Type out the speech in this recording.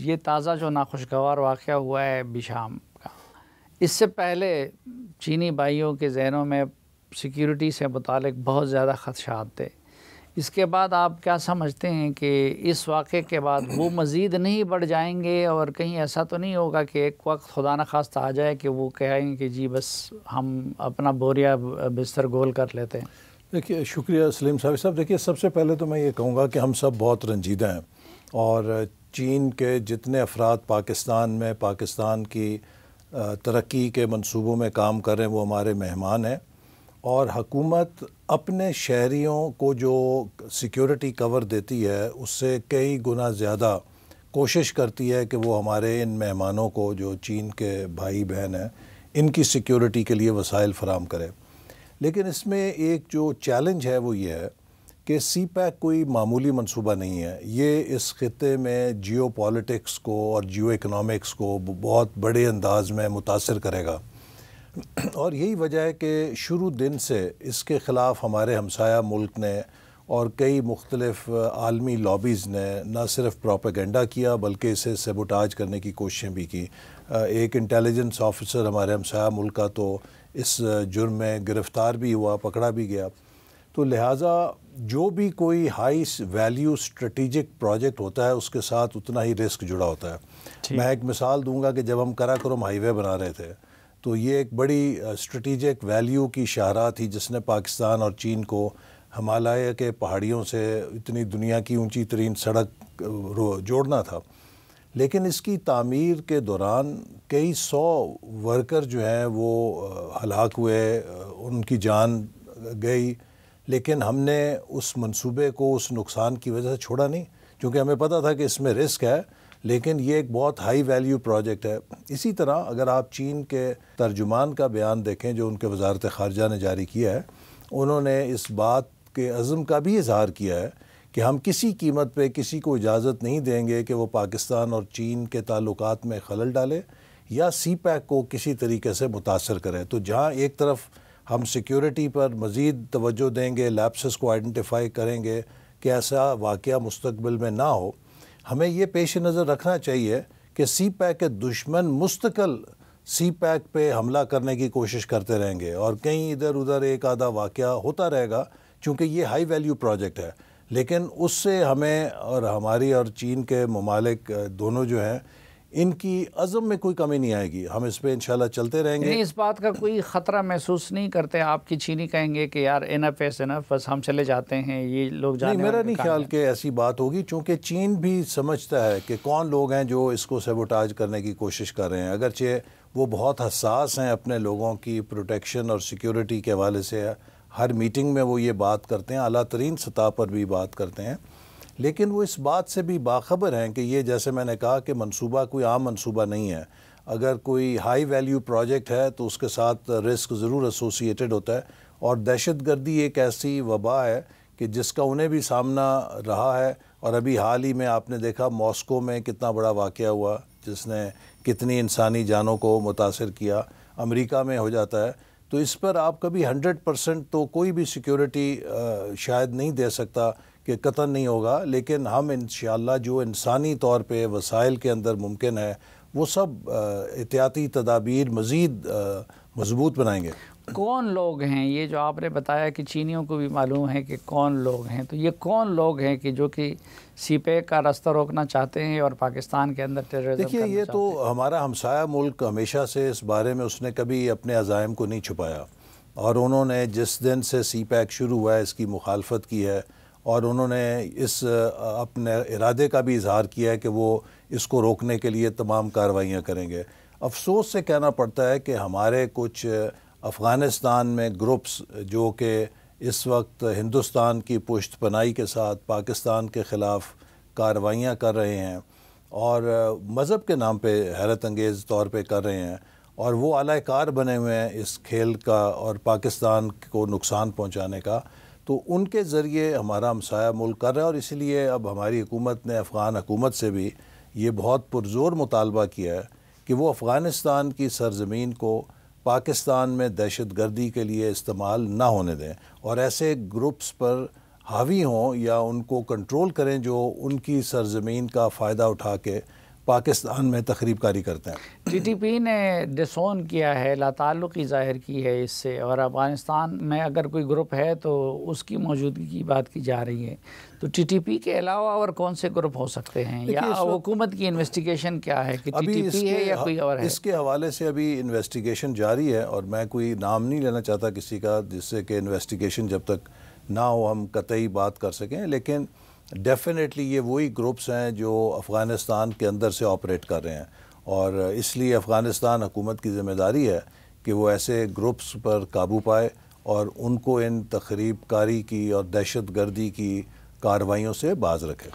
یہ تازہ جو ناخوشگوار واقعہ ہوا ہے شام کا، اس سے پہلے چینی بھائیوں کے ذہنوں میں سیکیورٹی سے متعلق بہت زیادہ خدشات تھے. اس کے بعد آپ کیا سمجھتے ہیں کہ اس واقعے کے بعد وہ مزید نہیں بڑھ جائیں گے، اور کہیں ایسا تو نہیں ہوگا کہ ایک وقت خدا نخواستہ آ جائے کہ وہ کہیں کہ جی بس ہم اپنا بوریا بستر گول کر لیتے ہیں؟ دیکھیے، شکریہ سلیم صاحب. دیکھیے، سب سے پہلے تو میں یہ کہوں گا کہ ہم سب بہت رنجیدہ ہیں، اور چین کے جتنے افراد پاکستان کی ترقی کے منصوبوں میں کام کر رہے ہیں وہ ہمارے مہمان ہیں، اور حکومت اپنے شہریوں کو جو سیکیورٹی کور دیتی ہے اس سے کئی گنا زیادہ کوشش کرتی ہے کہ وہ ہمارے ان مہمانوں کو جو چین کے بھائی بہن ہیں ان کی سیکیورٹی کے لیے وسائل فراہم کرے. لیکن اس میں ایک جو چیلنج ہے وہ یہ ہے کہ سی پیک کوئی معمولی منصوبہ نہیں ہے. یہ اس خطے میں جیو پالیٹکس کو اور جیو اکنامکس کو بہت بڑے انداز میں متاثر کرے گا، اور یہی وجہ ہے کہ شروع دن سے اس کے خلاف ہمارے ہمسایہ ملک نے اور کئی مختلف عالمی لابیز نے نہ صرف پروپیگنڈا کیا بلکہ اسے سیبوٹاج کرنے کی کوششیں بھی کی. ایک انٹیلیجنس آفیسر ہمارے ہمسایہ ملک کا تو اس جرم میں گرفتار بھی ہوا، پکڑا بھی گیا. تو لہٰذا جو بھی کوئی ہائی ویلیو اسٹریٹجک پروجیکٹ ہوتا ہے اس کے ساتھ اتنا ہی رسک جڑا ہوتا ہے. میں ایک مثال دوں گا کہ جب ہم کراکرم ہائی وے بنا رہے تھے تو یہ ایک بڑی اسٹریٹجک ویلیو کی شاہراہ تھی جس نے پاکستان اور چین کو ہمالیہ کے پہاڑیوں سے اتنی دنیا کی اونچی ترین سڑک جوڑنا تھا. لیکن اس کی تعمیر کے دوران کئی 100 ورکر جو ہیں وہ ہلاک ہوئے، ان کی جان گئی. لیکن ہم نے اس منصوبے کو اس نقصان کی وجہ سے چھوڑا نہیں، کیونکہ ہمیں پتہ تھا کہ اس میں رسک ہے، لیکن یہ ایک بہت ہائی ویلیو پروجیکٹ ہے. اسی طرح اگر آپ چین کے ترجمان کا بیان دیکھیں جو ان کے وزارت خارجہ نے جاری کیا ہے، انہوں نے اس بات کے عزم کا بھی اظہار کیا ہے کہ ہم کسی قیمت پہ کسی کو اجازت نہیں دیں گے کہ وہ پاکستان اور چین کے تعلقات میں خلل ڈالے یا سی پیک کو کسی طریقے سے متاثر کرے. تو جہاں ایک طرف ہم سیکیورٹی پر مزید توجہ دیں گے، لیپسز کو آئیڈینٹیفائی کریں گے کہ ایسا واقعہ مستقبل میں نہ ہو، ہمیں یہ پیش نظر رکھنا چاہیے کہ سی پیک کے دشمن مستقل سی پیک پہ حملہ کرنے کی کوشش کرتے رہیں گے، اور کہیں ادھر ادھر ایک آدھا واقعہ ہوتا رہے گا چونکہ یہ ہائی ویلیو پروجیکٹ ہے. لیکن اس سے ہمیں اور ہماری اور چین کے ممالک دونوں جو ہیں ان کی عزم میں کوئی کمی نہیں آئے گی. ہم اس پہ انشاءاللہ چلتے رہیں گے. اس بات کا کوئی خطرہ محسوس نہیں کرتے آپ کی چینی کہیں گے کہ یار انف از انف، بس ہم چلے جاتے ہیں، یہ لوگ جانے؟ نہیں، میرا نہیں خیال کہ ایسی بات ہوگی، چونکہ چین بھی سمجھتا ہے کہ کون لوگ ہیں جو اس کو سیبوٹاج کرنے کی کوشش کر رہے ہیں. اگرچہ وہ بہت حساس ہیں اپنے لوگوں کی پروٹیکشن اور سیکیورٹی کے حوالے سے، ہر میٹنگ میں وہ یہ بات کرتے ہیں، اعلیٰ ترین سطح پر بھی بات کرتے ہیں، لیکن وہ اس بات سے بھی باخبر ہیں کہ یہ جیسے میں نے کہا کہ منصوبہ کوئی عام منصوبہ نہیں ہے. اگر کوئی ہائی ویلیو پروجیکٹ ہے تو اس کے ساتھ رسک ضرور ایسوسیٹڈ ہوتا ہے، اور دہشت گردی ایک ایسی وبا ہے کہ جس کا انہیں بھی سامنا رہا ہے. اور ابھی حال ہی میں آپ نے دیکھا ماسکو میں کتنا بڑا واقعہ ہوا جس نے کتنی انسانی جانوں کو متاثر کیا، امریکہ میں ہو جاتا ہے. تو اس پر آپ کبھی 100% تو کوئی بھی سیکیورٹی شاید نہیں دے سکتا کہ قطعاً نہیں ہوگا، لیکن ہم انشاءاللہ جو انسانی طور پہ وسائل کے اندر ممکن ہے وہ سب احتیاطی تدابیر مزید مضبوط بنائیں گے. کون لوگ ہیں یہ جو آپ نے بتایا کہ چینیوں کو بھی معلوم ہے کہ کون لوگ ہیں، تو یہ کون لوگ ہیں کہ جو کہ سی پیک کا راستہ روکنا چاہتے ہیں اور پاکستان کے اندر ٹیررزم کرنا چاہتے ہیں؟ دیکھیے، یہ تو ہمارا ہمسایہ ملک ہمیشہ سے اس بارے میں اس نے کبھی اپنے عزائم کو نہیں چھپایا، اور انہوں نے جس دن سے سی پیک شروع ہوا ہے اس کی مخالفت کی ہے، اور انہوں نے اس اپنے ارادے کا بھی اظہار کیا ہے کہ وہ اس کو روکنے کے لیے تمام کارروائیاں کریں گے. افسوس سے کہنا پڑتا ہے کہ ہمارے کچھ افغانستان میں گروپس جو کہ اس وقت ہندوستان کی پشت پناہی کے ساتھ پاکستان کے خلاف کارروائیاں کر رہے ہیں، اور مذہب کے نام پہ حیرت انگیز طور پہ کر رہے ہیں، اور وہ اعلی کار بنے ہوئے ہیں اس کھیل کا اور پاکستان کو نقصان پہنچانے کا. تو ان کے ذریعے ہمارا ہمسایہ ملک کر رہا ہے، اور اسی لیے اب ہماری حکومت نے افغان حکومت سے بھی یہ بہت پرزور مطالبہ کیا ہے کہ وہ افغانستان کی سرزمین کو پاکستان میں دہشت گردی کے لیے استعمال نہ ہونے دیں، اور ایسے گروپس پر حاوی ہوں یا ان کو کنٹرول کریں جو ان کی سرزمین کا فائدہ اٹھا کے پاکستان میں تخریب کاری کرتے ہیں۔ ٹی ٹی پی نے ڈسون کیا ہے، لا تعلقی ظاہر کی ہے اس سے، اور افغانستان میں اگر کوئی گروپ ہے تو اس کی موجودگی کی بات کی جا رہی ہے، تو ٹی ٹی پی کے علاوہ اور کون سے گروپ ہو سکتے ہیں، یا حکومت کی انویسٹیگیشن کیا ہے کہ ٹی ٹی پی ہے یا کوئی اور ہے؟ اس کے حوالے سے ابھی انویسٹیگیشن جاری ہے، اور میں کوئی نام نہیں لینا چاہتا کسی کا، جس سے کہ انویسٹیگیشن جب تک نہ ہو ہم قطعی بات کر سکیں، لیکن ڈیفینیٹلی یہ وہی گروپس ہیں جو افغانستان کے اندر سے آپریٹ کر رہے ہیں، اور اس لیے افغانستان حکومت کی ذمہ داری ہے کہ وہ ایسے گروپس پر قابو پائے اور ان کو ان تخریب کاری کی اور دہشت گردی کی کارروائیوں سے باز رکھے۔